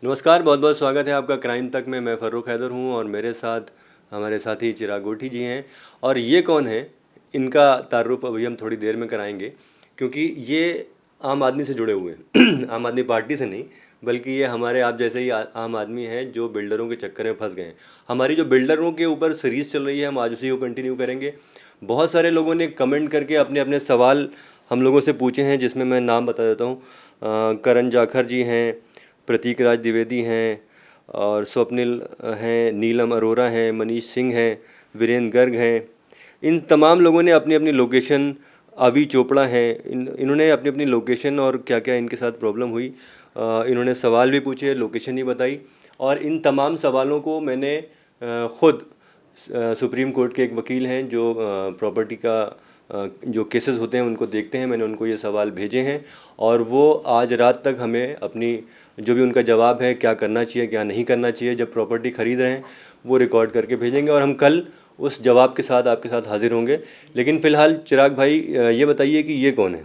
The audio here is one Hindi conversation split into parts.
नमस्कार, बहुत बहुत स्वागत है आपका क्राइम तक में। मैं फ़र्रुख हैदर हूँ और मेरे साथ हमारे साथी चिराग गोठी जी हैं। और ये कौन है, इनका तारुफ अभी हम थोड़ी देर में कराएंगे, क्योंकि ये आम आदमी से जुड़े हुए हैं आम आदमी पार्टी से नहीं, बल्कि ये हमारे आप जैसे ही आम आदमी हैं जो बिल्डरों के चक्कर में फंस गए हैं। हमारी जो बिल्डरों के ऊपर सीरीज़ चल रही है, हम आज उसी को कंटिन्यू करेंगे। बहुत सारे लोगों ने कमेंट करके अपने अपने सवाल हम लोगों से पूछे हैं, जिसमें मैं नाम बता देता हूँ। करण जाखर जी हैं, प्रतीक राज द्विवेदी हैं, और स्वप्निल हैं, नीलम अरोरा हैं, मनीष सिंह हैं, वीरेंद्र गर्ग हैं। इन तमाम लोगों ने अपनी अपनी लोकेशन, अभी चोपड़ा हैं, इन्होंने अपनी अपनी लोकेशन और क्या क्या इनके साथ प्रॉब्लम हुई, इन्होंने सवाल भी पूछे, लोकेशन ही बताई। और इन तमाम सवालों को मैंने ख़ुद सुप्रीम कोर्ट के एक वकील हैं जो प्रॉपर्टी का जो केसेस होते हैं उनको देखते हैं, मैंने उनको ये सवाल भेजे हैं और वो आज रात तक हमें अपनी जो भी उनका जवाब है, क्या करना चाहिए क्या नहीं करना चाहिए जब प्रॉपर्टी ख़रीद रहे हैं, वो रिकॉर्ड करके भेजेंगे और हम कल उस जवाब के साथ आपके साथ हाजिर होंगे। लेकिन फ़िलहाल चिराग भाई ये बताइए कि ये कौन है?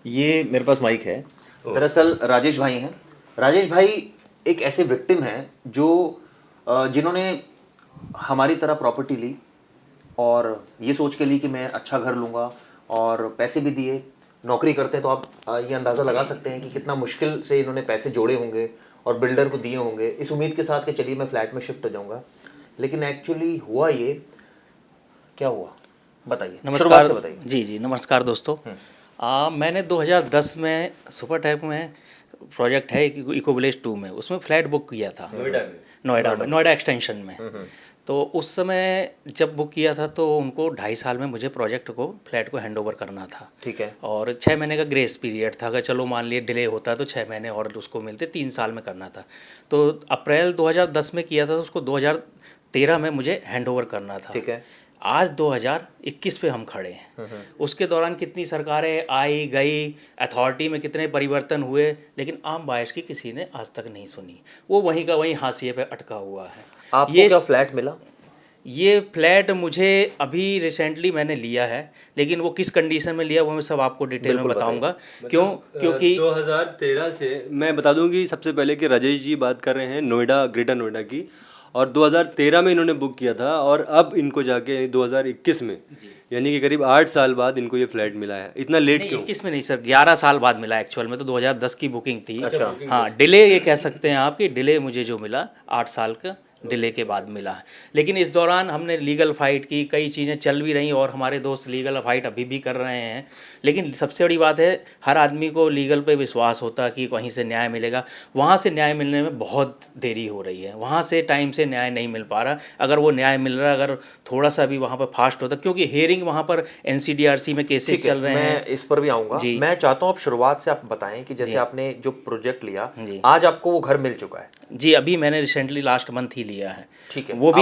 ये मेरे पास माइक है। दरअसल राजेश भाई हैं। राजेश भाई एक ऐसे विक्टिम हैं जो जिन्होंने हमारी तरह प्रॉपर्टी ली और ये सोच के ली कि मैं अच्छा घर लूँगा, और पैसे भी दिए। नौकरी करते हैं तो आप ये अंदाज़ा लगा सकते हैं कि कितना मुश्किल से इन्होंने पैसे जोड़े होंगे और बिल्डर को दिए होंगे इस उम्मीद के साथ कि चलिए मैं फ्लैट में शिफ्ट हो जाऊँगा। लेकिन एक्चुअली हुआ ये क्या हुआ, बताइए। नमस्कार से बताइए। जी, नमस्कार दोस्तों। मैंने 2010 में सुपर टैप में प्रोजेक्ट है इको विलेज 2 में, उसमें फ्लैट बुक किया था नोएडा एक्सटेंशन में। तो उस समय जब बुक किया था तो उनको 2.5 साल में मुझे प्रोजेक्ट को, फ्लैट को हैंड ओवर करना था। ठीक है। और 6 महीने का ग्रेस पीरियड था, अगर चलो मान लिए डिले होता तो 6 महीने और उसको मिलते, 3 साल में करना था। तो अप्रैल 2010 में किया था, तो उसको 2013 में मुझे हैंड ओवर करना था। ठीक है। आज 2021 पे हम खड़े हैं। उसके दौरान कितनी सरकारें आई गई, अथॉरिटी में कितने परिवर्तन हुए, लेकिन आम बायर्स की किसी ने आज तक नहीं सुनी। वो वहीं का वहीं हाशिए पे अटका हुआ है। आपको क्या फ्लैट मिला? ये फ्लैट मुझे अभी रिसेंटली मैंने लिया है, लेकिन वो किस कंडीशन में लिया वो मैं सब आपको डिटेल में बताऊंगा। क्योंकि 2013 से मैं बता दूंगी सबसे पहले कि राजेश जी बात कर रहे हैं नोएडा, ग्रेटर नोएडा की, और 2013 में इन्होंने बुक किया था और अब इनको जाके 2021 में, यानी कि करीब 8 साल बाद इनको ये फ्लैट मिला है। इतना लेट क्यों? 21 में नहीं सर, 11 साल बाद मिला एक्चुअल में। तो 2010 की बुकिंग थी। अच्छा। हाँ, डिले ये कह सकते हैं आप कि डिले मुझे जो मिला 8 साल का डिले के बाद मिला है। लेकिन इस दौरान हमने लीगल फाइट की, कई चीज़ें चल भी रही और हमारे दोस्त लीगल फाइट अभी भी कर रहे हैं। लेकिन सबसे बड़ी बात है, हर आदमी को लीगल पे विश्वास होता है कि कहीं से न्याय मिलेगा। वहाँ से न्याय मिलने में बहुत देरी हो रही है, वहाँ से टाइम से न्याय नहीं मिल पा रहा। अगर वो न्याय मिल रहा, अगर थोड़ा सा भी वहाँ पर फास्ट होता, क्योंकि हेयरिंग वहाँ पर NCDRC में केसेस चल रहे हैं। मैं इस पर भी आऊँगा। मैं चाहता हूँ आप शुरुआत से आप बताएं कि जैसे आपने जो प्रोजेक्ट लिया, आज आपको वो घर मिल चुका है? जी, अभी मैंने रिसेंटली लास्ट मंथ ही लिया है। ठीक है। वो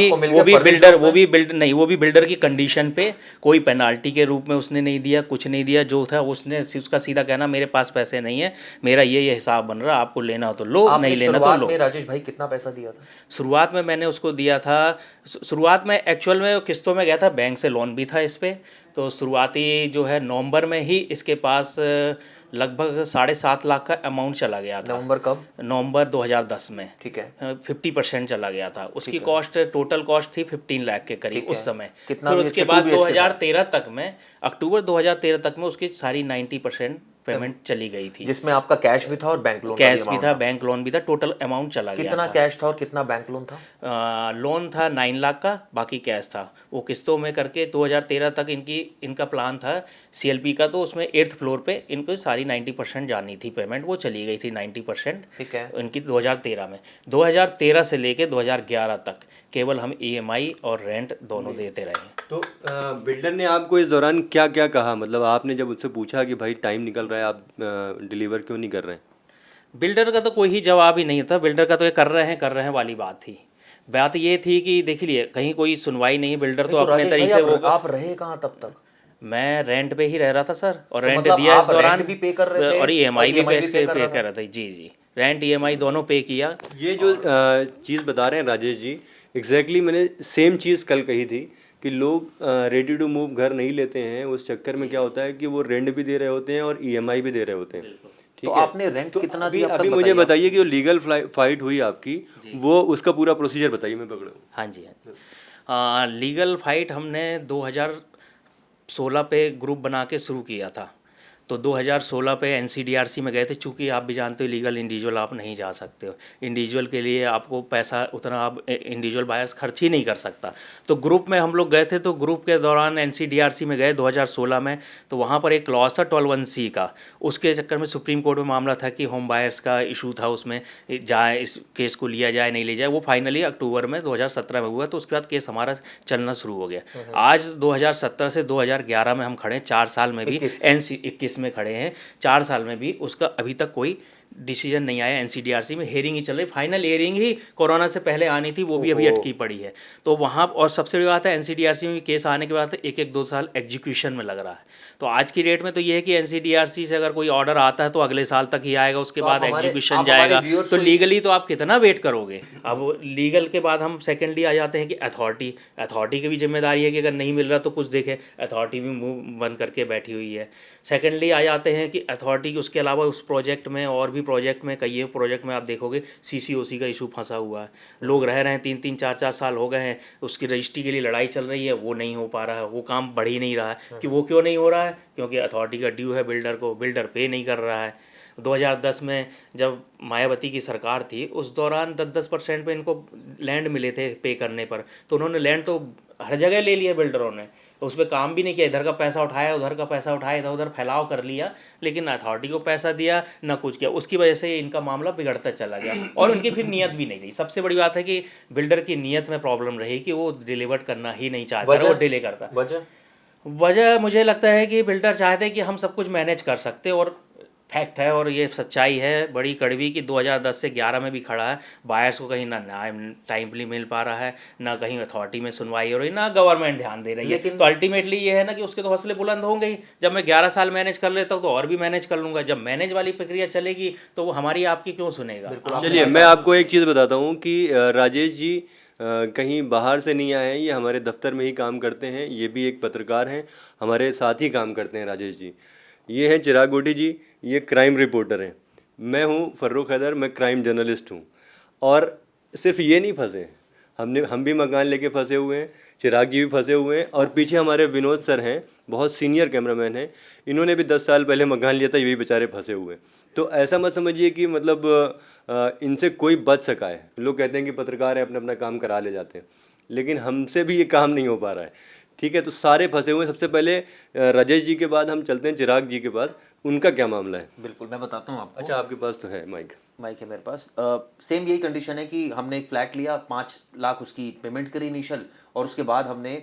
भी बिल्डर की कंडीशन पे, कोई पेनाल्टी के रूप में उसने नहीं दिया, कुछ नहीं दिया। जो था उसने उसका सीधा कहना मेरे पास पैसे नहीं है, मेरा ये हिसाब बन रहा, आपको लेना हो तो लो, नहीं लेना तो लो। राजेश भाई कितना पैसा दिया था शुरुआत में? मैंने उसको दिया था, शुरुआत में एक्चुअल में किस्तों में गया था, बैंक से लोन भी था इस पर। तो शुरुआती जो है नवंबर में ही इसके पास लगभग 7.5 लाख का अमाउंट चला गया था। नवंबर कब? नवंबर 2010 में। ठीक है। 50% चला गया था। उसकी कॉस्ट, टोटल कॉस्ट थी 15 लाख के करीब उस समय। कितना? फिर उसके बाद 2013 तक में, अक्टूबर 2013 तक में उसकी सारी 90% पेमेंट चली गई थी, जिसमें आपका कैश भी था और बैंक लोन भी था, बैंक लोन भी था। टोटल अमाउंट चला गया था। कितना कैश था और कितना बैंक लोन था? लोन था 9 लाख का, बाकी कैश था। वो किस्तों में करके 2013 तक इनका प्लान था CLP का। तो उसमें 8th फ्लोर पे इनको सारी 90% जानी थी पेमेंट, वो चली गई थी 90%। ठीक है। इनकी 2013 में, 2013 से लेके 2011 तक केवल हम EMI और रेंट दोनों देते रहे। तो बिल्डर ने आपको इस दौरान क्या क्या कहा? मतलब आपने जब उससे पूछा कि भाई टाइम निकल रहा है, आप डिलीवर क्यों नहीं कर रहे हैं? बिल्डर का तो कोई ही जवाब ही नहीं था। बिल्डर का तो ये कर रहे हैं वाली बात थी। बात ये थी कि देख लिए कहीं कोई सुनवाई नहीं। बिल्डर तो अपने तरीके से, वो आप रहे कहाँ तब तक? मैं रेंट पे ही रह रहा था सर, और रेंट दिया इस दौरान भी पे कर रहे थे और EMI भी पे कर रहा था। जी, रेंट EMI दोनों पे किया। ये जो चीज़ बता रहे हैं राजेश जी, एग्जैक्टली मैंने सेम चीज़ कल कही थी कि लोग रेडी टू मूव घर नहीं लेते हैं। उस चक्कर में क्या होता है कि वो रेंट भी दे रहे होते हैं और EMI भी दे रहे होते हैं। तो आपने रेंट कितना अभी दिया अब तक अभी मुझे बताइए आप? बताइए कि जो लीगल फाइट हुई आपकी, वो उसका पूरा प्रोसीजर बताइए, मैं पकड़ा हूँ। हाँ जी, हाँ जी। लीगल फाइट हमने 2016 पे ग्रुप बना के शुरू किया था। तो 2016 पे एनसीडीआरसी में गए थे, चूँकि आप भी जानते हो लीगल इंडिविजुअल आप नहीं जा सकते हो। इंडिविजुअल के लिए आपको पैसा उतना आप इंडिविजुअल बायर्स खर्च ही नहीं कर सकता। तो ग्रुप में हम लोग गए थे, तो ग्रुप के दौरान एनसीडीआरसी में गए 2016 में। तो वहाँ पर एक क्लॉज था 12(1)(c का, उसके चक्कर में सुप्रीम कोर्ट में मामला था कि होम बायर्स का इशू था, उसमें जाए इस केस को लिया जाए नहीं लिया जाए। वो फाइनली अक्टूबर में 2017 में हुआ, तो उसके बाद केस हमारा चलना शुरू हो गया। आज 2017 से 2011 में हम खड़े हैं, 4 साल में भी 21 में खड़े हैं। 4 साल में भी उसका अभी तक कोई डिसीजन नहीं आया। एनसीडीआरसी में हेयरिंग ही चल रही, फाइनल हेयरिंग ही कोरोना से पहले आनी थी, वो भी अभी अटकी पड़ी है। तो वहाँ और सबसे बड़ी बात है, एनसीडीआरसी में केस आने के बाद 1-1 2 साल एग्जीक्यूशन में लग रहा है। तो आज की डेट में तो ये है कि एनसीडीआरसी से अगर कोई ऑर्डर आता है तो अगले साल तक ही आएगा, उसके बाद एग्जीक्यूशन जाएगा। तो लीगली तो आप कितना वेट करोगे। अब लीगल के बाद हम सेकेंडली आ जाते हैं कि अथॉरिटी की भी जिम्मेदारी है कि अगर नहीं मिल रहा तो कुछ देखे। अथॉरिटी भी मुंह बंद करके बैठी हुई है। सेकेंडली आ जाते हैं कि अथॉरिटी उसके अलावा उस प्रोजेक्ट में और भी प्रोजेक्ट में, कई प्रोजेक्ट में आप देखोगे सीसीओसी का इशू फंसा हुआ है। लोग रह रहे हैं 3-3 4-4 साल हो गए हैं, उसकी रजिस्ट्री के लिए लड़ाई चल रही है, वो नहीं हो पा रहा है, वो काम बढ़ ही नहीं रहा है। कि वो क्यों नहीं हो रहा है? क्योंकि अथॉरिटी का ड्यू है बिल्डर को, बिल्डर पे नहीं कर रहा है। 2010 में जब मायावती की सरकार थी, उस दौरान 10% पे इनको लैंड मिले थे पे करने पर, तो उन्होंने लैंड तो हर जगह ले लिया बिल्डरों ने, उस पर काम भी नहीं किया। इधर का पैसा उठाया, उधर का पैसा उठाया, इधर उधर फैलाव कर लिया, लेकिन अथॉरिटी को पैसा दिया ना कुछ किया। उसकी वजह से इनका मामला बिगड़ता चला गया और उनकी फिर नीयत भी नहीं रही। सबसे बड़ी बात है कि बिल्डर की नीयत में प्रॉब्लम रही कि वो डिलीवर करना ही नहीं चाहता, वो डिले करता। वजह मुझे लगता है कि बिल्डर चाहते हैं कि हम सब कुछ मैनेज कर सकते, और फैक्ट है और ये सच्चाई है बड़ी कड़वी कि 2010 से 11 में भी खड़ा है। बायर्स को कहीं ना टाइमली मिल पा रहा है, ना कहीं अथॉरिटी में सुनवाई हो रही, ना गवर्नमेंट ध्यान दे रही है। तो अल्टीमेटली ये है ना कि उसके तो हौसले बुलंद होंगे ही। जब मैं 11 साल मैनेज कर लेता हूँ तो और भी मैनेज कर लूँगा। जब मैनेज वाली प्रक्रिया चलेगी तो वो हमारी आपकी क्यों सुनेगा। चलिए, मैं आपको एक चीज़ बताता हूँ कि राजेश जी कहीं बाहर से नहीं आए हैं, ये हमारे दफ्तर में ही काम करते हैं। ये भी एक पत्रकार हैं, हमारे साथ ही काम करते हैं राजेश जी। ये हैं चिराग गोठी जी, ये क्राइम रिपोर्टर हैं। मैं हूँ फर्रुख हैदर, मैं क्राइम जर्नलिस्ट हूँ। और सिर्फ ये नहीं फंसे, हम भी मकान लेके फंसे हुए हैं, चिराग जी भी फंसे हुए हैं, और पीछे हमारे विनोद सर हैं, बहुत सीनियर कैमरामैन हैं। इन्होंने भी 10 साल पहले मकान लिया था, ये भी बेचारे फंसे हुए हैं। तो ऐसा मत समझिए कि मतलब इनसे कोई बच सका है। लोग कहते हैं कि पत्रकार है, अपना अपना काम करा ले जाते हैं, लेकिन हमसे भी ये काम नहीं हो पा रहा है। ठीक है, तो सारे फंसे हुए हैं। सबसे पहले राजेश जी के बाद हम चलते हैं चिराग जी के पास, उनका क्या मामला है। बिल्कुल, मैं बताता हूँ आपको। अच्छा, आपके पास तो है माइक है मेरे पास। सेम यही कंडीशन है कि हमने एक फ्लैट लिया, 5 लाख उसकी पेमेंट करी इनिशियल, और उसके बाद हमने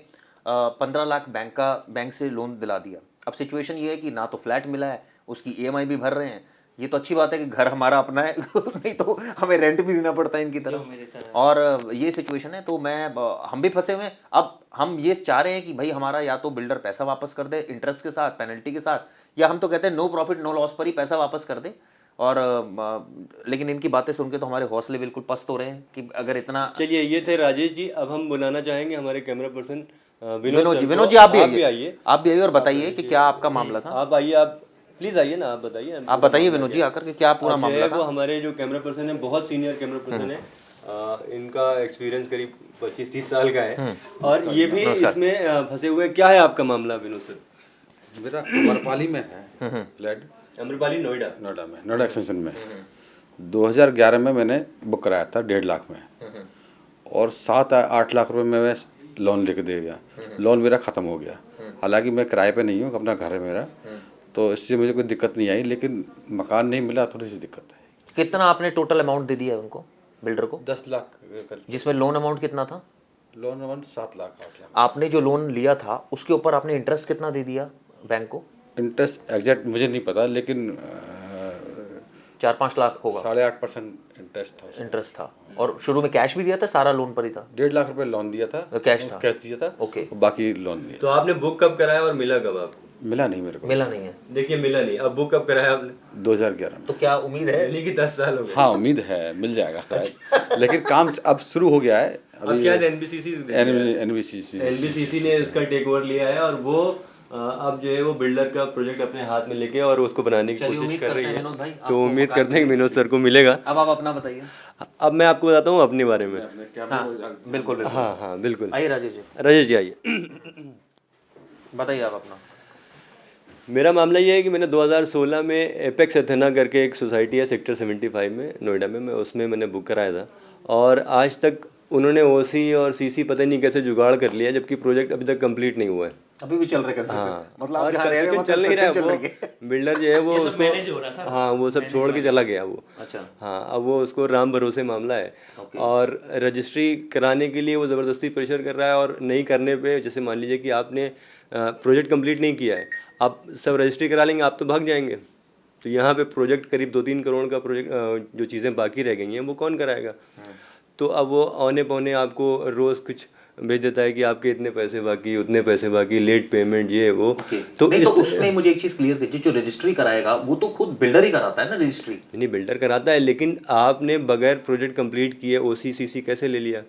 15 लाख बैंक से लोन दिला दिया। अब सिचुएशन ये है कि ना तो फ्लैट मिला है, उसकी EMI भी भर रहे हैं। ये तो अच्छी बात है कि घर हमारा अपना है नहीं तो हमें रेंट भी देना पड़ता है इनकी तरफ। और ये सिचुएशन है, तो हम भी फंसे हुए हैं। अब हम ये चाह रहे हैं कि भाई हमारा या तो बिल्डर पैसा वापस कर दे इंटरेस्ट के साथ, पेनल्टी के साथ, या हम तो कहते हैं नो प्रॉफिट नो लॉस पर ही पैसा वापस कर दे। और लेकिन इनकी बातें सुन के तो हमारे हौसले बिल्कुल पस्त हो रहे हैं कि अगर इतना। चलिए, ये थे राजेश जी। अब हम बुलाना चाहेंगे हमारे कैमरा पर्सन विनोद जी आप भी आइए और बताइए कि क्या आपका मामला था। आप आइए, आप प्लीज आइए ना, आप बताइए विनोद जी आकर के क्या पूरा मामला था। वो हमारे जो कैमरा पर्सन है, बहुत सीनियर कैमरा पर्सन है, इनका एक्सपीरियंस करीब 25-30 साल का है, और ये भी इसमें फंसे हुए हैं। क्या है आपका मामला विनोद सर? मेरा अमरपाली में है फ्लैट, अमरपाली नोएडा में, नोएडा एक्सटेंशन में। 2011 में मैंने बुक कराया था 1.5 लाख में, और 7-8 लाख रुपए में मैं लोन लेके दे गया। लोन मेरा ख़त्म हो गया। हालांकि मैं किराए पे नहीं हूँ, अपना घर है मेरा, तो इससे मुझे कोई दिक्कत नहीं आई, लेकिन मकान नहीं मिला, थोड़ी सी दिक्कत है। कितना आपने टोटल अमाउंट दे दिया है उनको, बिल्डर को? 10 लाख, जिसमें लोन अमाउंट कितना था? Loan amount 7 lakh 8 lakh. आपने जो लोन लिया था उसके ऊपर आपने इंटरेस्ट कितना दे दिया बैंक को? इंटरेस्ट एग्जैक्ट मुझे नहीं पता, लेकिन 4-5 लाख होगा। 8.5% इंटरेस्ट था। और शुरू में कैश भी दिया था, सारा लोन पर ही था? 1.5 लाख रुपए लोन दिया था, कैश दिया था। ओके, बाकी लोन दिया। तो आपने बुक कब कराया और मिला कब आपको? मिला नहीं मेरे को। मिला नहीं है। देखिए, मिला नहीं। अब बुक कब कराया आपने? 2011 में। तो क्या उम्मीद है? यानी कि 10 साल हो गए। हाँ, उम्मीद है मिल जाएगा शायद, लेकिन काम अब शुरू हो गया है। अब शायद एनबीसीसी ने इसका ने इसका टेक ओवर लिया है, और वो अब जो है वो बिल्डर का प्रोजेक्ट अपने हाथ में लेके और उसको बनाने की चलिए, कोशिश उम्मीद कर करते रही हैं है। विनोद भाई, तो आपको उम्मीद मकान करते हैं कि विनोद सर को मिलेगा। अब आप अपना बताइए। अब मैं आपको बताता हूँ अपने बारे में। हाँ बिल्कुल बिल्कुल। हाँ हाँ बिल्कुल। आइए राजेश जी, राजेश जी आइए। बताइए आप अपना। मेरा मामला ये है कि मैंने 2016 में एपेक्स एथेना करके एक सोसाइटी है सेक्टर 75 में नोएडा में, मैं उसमें मैंने बुक कराया था और आज तक उन्होंने ओसी और सीसी पता नहीं कैसे जुगाड़ कर लिया, जबकि प्रोजेक्ट अभी तक कंप्लीट नहीं हुआ है। अभी भी चल रहा है कंस्ट्रक्शन? हाँ, मतलब आप और जहाँ रह रहे हैं कंस्ट्रक्शन चल नहीं रहा है, वो बिल्डर जो है वो सब मैनेज हो रहा है सर। उसको हाँ वो सब छोड़ के चला गया वो। अच्छा। हाँ, अब वो उसको राम भरोसे मामला है और रजिस्ट्री कराने के लिए वो ज़बरदस्ती प्रेशर कर रहा है और नहीं करने पे, जैसे मान लीजिए कि आपने प्रोजेक्ट कंप्लीट नहीं किया है, आप सब रजिस्ट्री करा लेंगे, आप तो भाग जाएंगे। तो यहाँ पे प्रोजेक्ट करीब 2-3 करोड़ का प्रोजेक्ट जो चीज़ें बाकी रह गई हैं वो कौन कराएगा। तो अब वो औने पौने आपको रोज़ कुछ भेज देता है कि आपके इतने पैसे बाकी, उतने पैसे बाकी, लेट पेमेंट, ये वो। तो नहीं, तो उसमें मुझे एक चीज क्लियर कीजिए, जो रजिस्ट्री कराएगा वो तो खुद बिल्डर ही कराता है ना रजिस्ट्री? नहीं, बिल्डर कराता है, लेकिन आपने बगैर प्रोजेक्ट कंप्लीट किए ओसीसीसी कैसे ले लिया?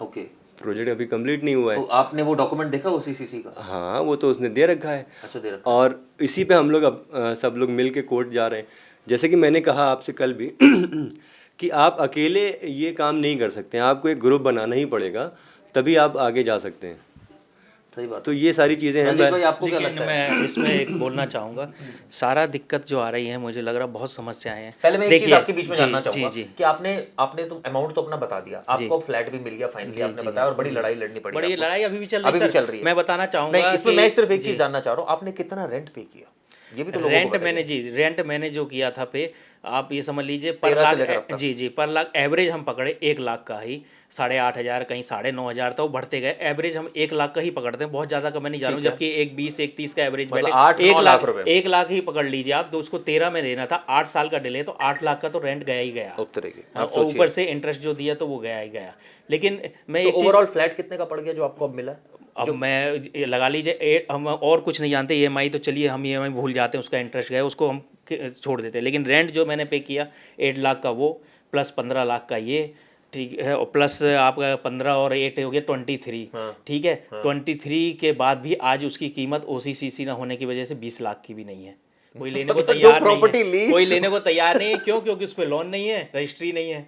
ओके, प्रोजेक्ट अभी कंप्लीट नहीं हुआ है। तो आपने वो डॉक्यूमेंट देखा ओसीसीसी का? हाँ, वो तो उसने दे रखा है। अच्छा, दे रखा। और इसी पे हम लोग अब सब लोग मिल के कोर्ट जा रहे हैं। जैसे कि मैंने कहा आपसे कल भी कि आप अकेले ये काम नहीं कर सकते हैं, आपको एक ग्रुप बनाना ही पड़ेगा, तभी आप आगे जा सकते हैं। सही बात। तो ये सारी चीज़ें हैं। राजेश भाई, आपको क्या लेकिन लगता है? मैं इसमें एक बोलना चाहूँगा, सारा दिक्कत जो आ रही है मुझे लग रहा बहुत समस्याएं हैं। पहले मैं एक चीज देखिए, आपके बीच में जानना चाहूंगा जी कि आपने तो अमाउंट तो अपना बता दिया, आपको फ्लैट भी मिल गया फाइनली, आपने बताया, और बड़ी लड़ाई लड़नी पड़ी। बड़ी लड़ाई अभी भी चल अभी रही भी है चल रही है। मैं बताना चाहूँगा नहीं, इसमें कि मैं सिर्फ एक चीज जानना चाह रहा हूँ, आपने कितना रेंट पे किया, ये भी तो लोगों को रेंट बताइए। मैंने रेंट मैंने जो किया था पे, आप ये समझ लीजिए 13 से लेकर अब तक। जी पर लाख एवरेज हम पकड़े 1 लाख का ही, 8,500 कहीं 9,500 तो बढ़ते गए, एवरेज हम 1 लाख का ही पकड़ते हैं, बहुत ज़्यादा का मैं नहीं जा रहा हूँ, जबकि एक 20 एक 30 का एवरेज मतलब बैठे 8-9 लाख रुपए। 1 लाख ही पकड़ लीजिए आप, तो उसको 13 में देना था, 8 साल का डिले, तो 8 लाख का तो रेंट गया ही गया, और ऊपर से इंटरेस्ट जो दिया तो वो गया ही गया। लेकिन मैं एक ओवरऑल फ्लैट कितने का पड़ गया जो आपको अब मिला? अब मैं लगा लीजिए हम और कुछ नहीं जानते, ईएमआई तो चलिए हम ईएमआई भूल जाते हैं, उसका इंटरेस्ट गया उसको हम छोड़ देते हैं, लेकिन रेंट जो मैंने पे किया 8 लाख का वो, प्लस 15 लाख का ये, ठीक है, और प्लस आपका 15 और 8 हो गया 23। ठीक है, 23 के बाद भी आज उसकी कीमत ओसीसीसी ना होने की वजह से 20 लाख की भी नहीं है। कोई लेने को तैयार नहीं है, कोई लेने को तैयार नहीं है। क्यों? क्योंकि उस पर लोन नहीं है, रजिस्ट्री नहीं है,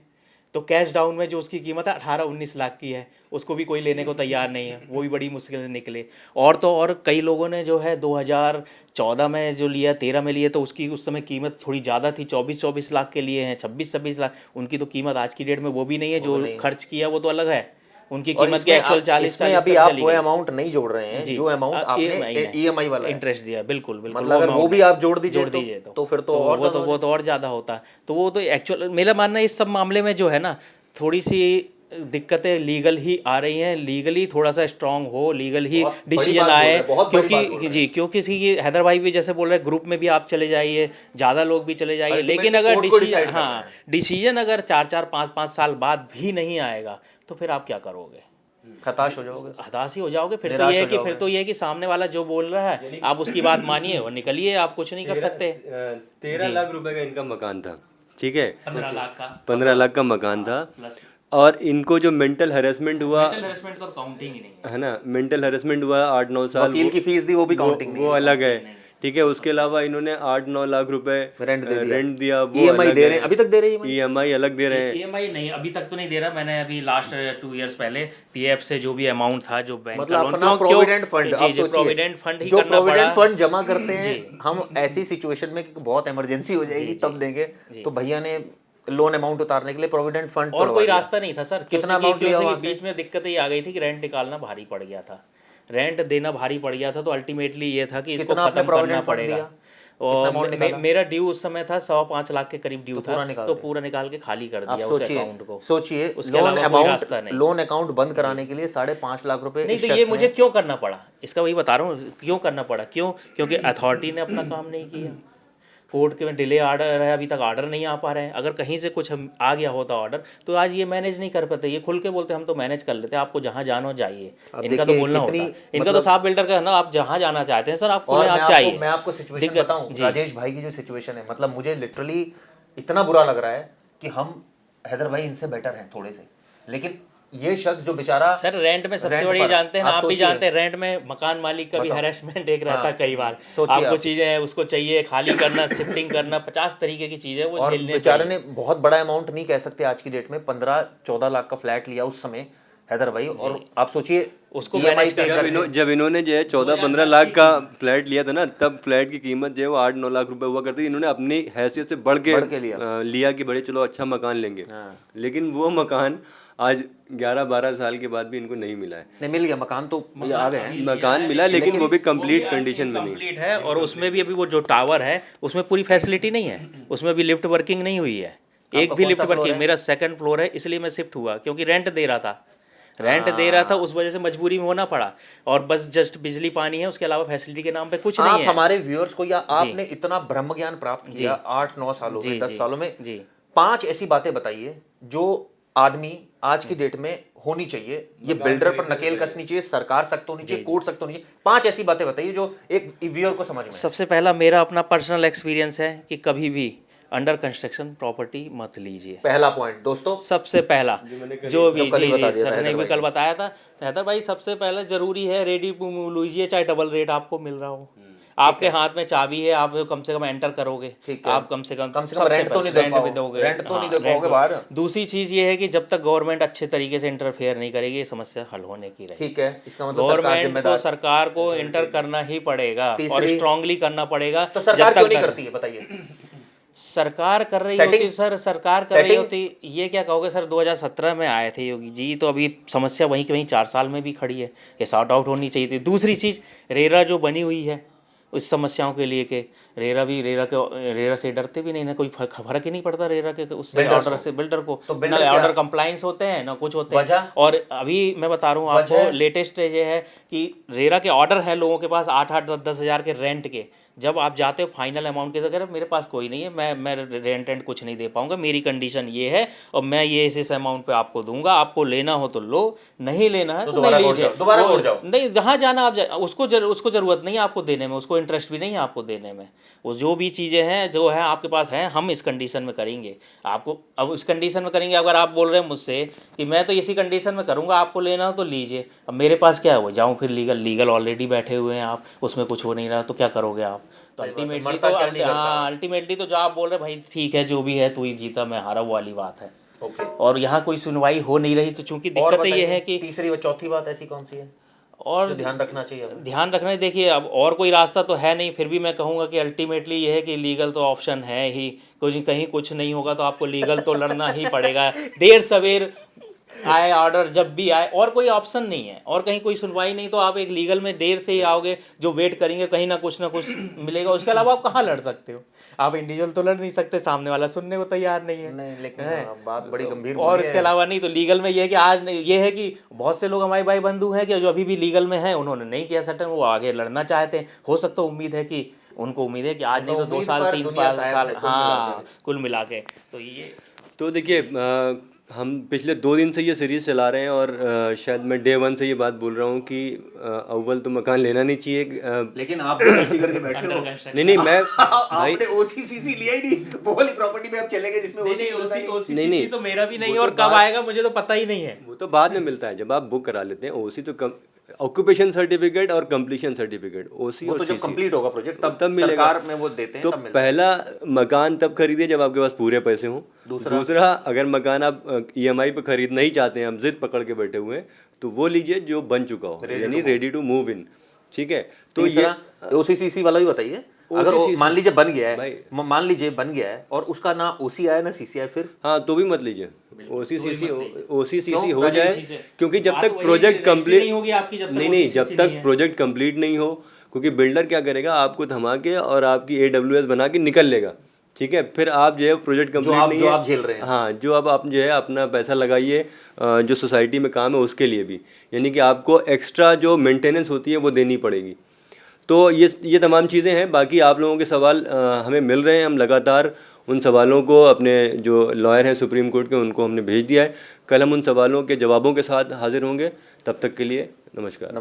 तो कैश डाउन में जो उसकी कीमत है 18-19 लाख की है, उसको भी कोई लेने को तैयार नहीं है, वो भी बड़ी मुश्किल से निकले। और तो और कई लोगों ने जो है 2014 में जो लिया, 13 में लिए, तो उसकी उस समय कीमत थोड़ी ज़्यादा थी, 24-24 लाख के लिए हैं, 26-26 लाख, उनकी तो कीमत आज की डेट में वो भी नहीं है, जो खर्च किया वो तो अलग है, उनकी कीमत के एक्चुअल 40 अभी आप वो अमाउंट नहीं जोड़ रहे हैं जो अमाउंट आपने ईएमआई वाला इंटरेस्ट दिया, बिल्कुल बिल्कुल, मतलब अगर वो भी आप जोड़ दीजिए तो फिर तो वो तो और ज़्यादा होता। तो वो तो एक्चुअल मेरा मानना है इस सब मामले में जो है ना, थोड़ी सी दिक्कतें लीगल ही आ रही हैं, लीगली थोड़ा सा स्ट्रांग हो, लीगल ही डिसीजन आए, क्योंकि जी क्योंकि हैदर भाई भी जैसे बोल रहे हैं, ग्रुप में भी आप चले जाइए, ज़्यादा लोग भी चले जाइए, लेकिन अगर डिसीजन अगर 4-4 5-5 साल बाद भी नहीं आएगा तो फिर आप क्या करोगे? हताश हो जाओगे, हताश ही हो जाओगे। फिर तो ये है कि सामने वाला जो बोल रहा है आप उसकी बात मानिए और निकलिए, आप कुछ नहीं कर सकते। 13 लाख रुपए का इनका मकान था, ठीक है, 15 लाख का 15 लाख का मकान था, और इनको जो मेंटल हैरेसमेंट हुआ, हरेसमेंट का काउंटिंग ही नहीं है ना, मेंटल हैरेसमेंट हुआ 8-9 साल, वकील की फीस दी वो भी काउंटिंग नहीं, वो अलग है, ठीक है। उसके अलावा इन्होंने 8-9 लाख रुपए रेंट दिया, वो ईएमआई दे रहे हैं, अभी तक दे रहे हैं, ईएमआई अलग दे रहे हैं। ईएमआई नहीं, अभी तक तो नहीं दे रहा, मैंने अभी लास्ट 2 इयर्स पहले पीएफ से जो भी अमाउंट था, जो बैंक मतलब अपना प्रोविडेंट फंड, प्रोविडेंट फंड ही जो करना पड़ा, प्रोविडेंट फंड जमा करते हैं हम ऐसी सिचुएशन में कि बहुत इमरजेंसी हो जाएगी तब देंगे, तो भैया ने लोन अमाउंट उतारने के लिए प्रोविडेंट फंड, और कोई रास्ता नहीं था सर। कितना अमाउंट लिया वहां से? बीच में दिक्कत ये आ गई थी कि रेंट निकालना भारी पड़ गया था, रेंट देना भारी पड़ गया था, तो अल्टीमेटली ये था कि इसको खत्म करना पड़ेगा। और मेरा ड्यू उस समय था 5.25 लाख के करीब ड्यू था, तो पूरा निकाल के खाली कर दिया उस अकाउंट को। सोचिए, लोन अकाउंट बंद कराने के लिए 5.5 लाख रुपए। नहीं, तो ये मुझे क्यों करना पड़ा, इसका वही बता रहा हूँ, क्यों करना पड़ा, क्यों? क्योंकि अथॉरिटी ने अपना काम नहीं किया, कोर्ट के में डिले आर्डर है, अभी तक आर्डर नहीं आ पा रहे हैं। अगर कहीं से कुछ आ गया होता ऑर्डर तो आज ये मैनेज नहीं कर पाते, ये खुल के बोलते हम तो मैनेज कर लेते हैं, आपको जहाँ जाना हो जाइए, इनका तो बोलना होता है, इनका तो साफ बिल्डर का है ना, आप जहाँ जाना चाहते हैं सर आपको आप चाहिए। मैं आपको सिचुएशन बताऊं, राजेश भाई की जो सिचुएशन है, मतलब मुझे लिटरली इतना बुरा लग रहा है कि हम हैदर भाई इनसे बेटर हैं थोड़े से, लेकिन ये शख्स जो बेचारा सर रेंट में सबसे रेंट बड़ी पर, जानते हैं ना, आप भी सोचिए। जानते हैं रेंट में मकान मालिक का भी हैरेसमेंट एक रहता है कई बार। सोचिए आपको आप। चीजें हैं उसको चाहिए, खाली करना, शिफ्टिंग करना, 50 तरीके की चीजें वो और झेलने बेचारे पड़ी। ने बहुत बड़ा अमाउंट नहीं कह सकते आज की डेट में, 15-14 लाख का फ्लैट लिया उस समय हैदर भाई। और आप सोचिए उसको EMI मैनेज पे करके जब इन्होंने जो है 14-15 लाख का फ्लैट लिया था ना, तब फ्लैट की कीमत जो है वो 8-9 लाख रुपए हुआ करती थी। इन्होंने अपनी हैसियत से बढ़ के लिया कि बड़े चलो अच्छा मकान लेंगे, लेकिन वो मकान आज 11-12 साल के बाद भी इनको नहीं मिला है। नहीं मिल गया मकान तो आ गए हैं, मकान मिला लेकिन वो भी कंप्लीट कंडीशन में नहीं। कंप्लीट है और उसमें भी अभी वो जो टावर है उसमें पूरी फैसिलिटी नहीं है, उसमें भी लिफ्ट वर्किंग नहीं हुई है, एक भी लिफ्ट वर्किंग। मेरा 2nd फ्लोर है, इसलिए मैं शिफ्ट हुआ क्योंकि रेंट दे रहा था, उस वजह से मजबूरी में होना पड़ा। और बस जस्ट बिजली पानी है, उसके अलावा फैसिलिटी के नाम पे कुछ नहीं आप है। हमारे व्यूअर्स को, या आपने इतना ब्रह्म ज्ञान प्राप्त किया 8-9 सालों में, 10 सालों में, जी 5 ऐसी बातें बताइए जो आदमी आज की डेट में होनी चाहिए। ये बिल्डर पर नकेल कसनी चाहिए, सरकार सख्त होनी चाहिए, कोर्ट सख्त होनी चाहिए। 5 ऐसी बातें बताइए जो एक व्यूअर को समझ में आए। सबसे पहला मेरा अपना पर्सनल एक्सपीरियंस है कि कभी भी अंडर कंस्ट्रक्शन प्रॉपर्टी मत लीजिए। पहला पॉइंट दोस्तों, सबसे पहला जो भी कल ही जी बता दिया था सर ने हैदर भी भाई कल बताया था, हैदर भाई सबसे पहले जरूरी है रेडी टू मूव लीजिए, चाहे डबल रेट आपको मिल रहा हो। आपके हाथ में चाबी है, आप कम से कम एंटर करोगे, ठीक है। आप कम से कम रेंट तो नहीं दे पाओगे, दोगे, रेंट तो नहीं हाँ, दे पाओगे बाहर। दूसरी चीज ये है कि जब तक गवर्नमेंट अच्छे तरीके से इंटरफेयर नहीं करेगी, ये समस्या हल होने की रहेगी। ठीक है, इसका मतलब सरकार गवर्नमेंट को, जिम्मेदार। सरकार को इंटर करना ही पड़ेगा और तीसरी- स्ट्रांगली करना पड़ेगा। तो सरकार क्यों नहीं करती है बताइए? सरकार कर रही Setting? होती सर, सरकार कर रही Setting? होती, ये क्या कहोगे सर, 2017 में आए थे योगी जी, तो अभी समस्या वहीं के वहीं 4 साल में भी खड़ी है, ये सॉर्ट आउट होनी चाहिए थी। दूसरी चीज़ रेरा जो बनी हुई है उस समस्याओं के लिए के रेरा से डरते भी नहीं ना, कोई फर्क ही नहीं पड़ता रेरा के उससे, ऑर्डर से बिल्डर को, तो ना builder ऑर्डर क्या? कंप्लाइंस होते हैं ना कुछ होते हैं। वजह? और अभी मैं बता रहा हूँ आपको, लेटेस्ट ये है कि रेरा के ऑर्डर है लोगों के पास 8-8, 10-10 हज़ार के रेंट के। जब आप जाते हो फाइनल अमाउंट के, तो कह रहे मेरे पास कोई नहीं है, मैं रेंट कुछ नहीं दे पाऊंगा, मेरी कंडीशन ये है और मैं ये इस अमाउंट पे आपको दूंगा, आपको लेना हो तो लो, नहीं लेना है तो नहीं लीजिए, दोबारा कोर्ट जाओ। नहीं जहाँ जाना आप उसको ज़रूरत नहीं है आपको देने में, उसको इंटरेस्ट भी नहीं है आपको देने में। वो जो भी चीज़ें हैं जो है आपके पास हैं, हम इस कंडीशन में करेंगे आपको, अब इस कंडीशन में करेंगे। अगर आप बोल रहे हैं मुझसे कि मैं तो इसी कंडीशन में करूँगा, आपको लेना हो तो लीजिए, अब मेरे पास क्या है वो जाऊँ फिर लीगल ऑलरेडी बैठे हुए हैं आप, उसमें कुछ हो नहीं रहा तो क्या करोगे आप? तो अल्टीमेटली तो जो आप बोल रहे भाई ठीक है जो भी है तू ही जीता मैं हारा, वो वाली बात है। और यहाँ कोई सुनवाई हो नहीं रही, तो चूंकि दिक्कत ये है कि तीसरी व चौथी बात ऐसी कौन सी है और जो ध्यान रखना चाहिए? ध्यान रखना है, देखिए अब और कोई रास्ता तो है नहीं, फिर भी मैं कहूँगा कि अल्टीमेटली ये है कि लीगल तो ऑप्शन है ही, कहीं कुछ नहीं होगा तो आपको लीगल तो लड़ना ही पड़ेगा, देर सवेर आए ऑर्डर जब भी आए, और कोई ऑप्शन नहीं है, और कहीं कोई सुनवाई नहीं, तो आप एक लीगल में देर से ही आओगे, जो वेट करेंगे कहीं ना कुछ मिलेगा, उसके अलावा आप कहाँ लड़ सकते हो? आप इंडिविजुअल तो लड़ नहीं सकते, सामने वाला सुनने को तैयार नहीं है। नहीं, लेकिन बात बड़ी गंभीर और इसके अलावा नहीं तो लीगल में ये है कि आज ये है कि बहुत से लोग हमारे भाई बंधु हैं कि जो अभी भी लीगल में हैं, उन्होंने नहीं किया सेटल, वो आगे लड़ना चाहते हैं। हो सकता है, उम्मीद है कि उनको उम्मीद है कि आज नहीं तो 2 साल 3 साल, हाँ कुल मिला के। तो ये तो देखिए हम पिछले 2 दिन से ये सीरीज़ चला रहे हैं और शायद मैं डे 1 से ये बात बोल रहा हूँ कि अव्वल तो मकान लेना नहीं चाहिए, लेकिन आप गलती करके बैठे हो। नहीं मैं भाई आपने ओसीसीसी लिया ही नहीं, वो वाली प्रॉपर्टी में आप चले गए जिसमें ओसीसी तो मेरा भी नहीं, और कब आएगा मुझे तो पता ही नहीं है। वो तो बाद में मिलता है जब आप बुक करा लेते हैं। ओसी तो ऑक्यूपेशन सर्टिफिकेट और कंप्लीशन सर्टिफिकेट, ओसी और तो जब कंप्लीट होगा प्रोजेक्ट तब मिलेगा। सरकार में वो देते हैं, तो तब मिलता है। पहला मकान तब खरीदिए जब आपके पास पूरे पैसे हों। दूसरा अगर मकान आप ईएमआई पे खरीदना ही चाहते हैं, आप जिद पकड़ के बैठे हुए हैं, तो वो लीजिए जो बन चुका हो, यानी रेडी टू मूव इन। ठीक है, तो ये ओसीसीसी वाला भी बताइए। अगर मान लीजिए बन गया है और उसका ना ओसी आया ना सीसी आया, फिर हाँ तो भी मत लीजिए। ओसीसीसी हो जाए, क्योंकि जब तक प्रोजेक्ट कंप्लीट नहीं जब तक प्रोजेक्ट कंप्लीट नहीं हो, क्योंकि बिल्डर क्या करेगा, आपको थमा के और आपकी AWS बना के निकल लेगा। ठीक है, फिर आप जो है प्रोजेक्ट कंप्लीट नहीं है, आप झेल रहे हैं, हाँ जो आप जो है अपना पैसा लगाइए जो सोसाइटी में काम है उसके लिए भी, यानी कि आपको एक्स्ट्रा जो मेंटेनेंस होती है वो देनी पड़ेगी। तो ये तमाम चीज़ें हैं। बाकी आप लोगों के सवाल हमें मिल रहे हैं, हम लगातार उन सवालों को अपने जो लॉयर हैं सुप्रीम कोर्ट के, उनको हमने भेज दिया है। कल हम उन सवालों के जवाबों के साथ हाजिर होंगे। तब तक के लिए नमस्कार।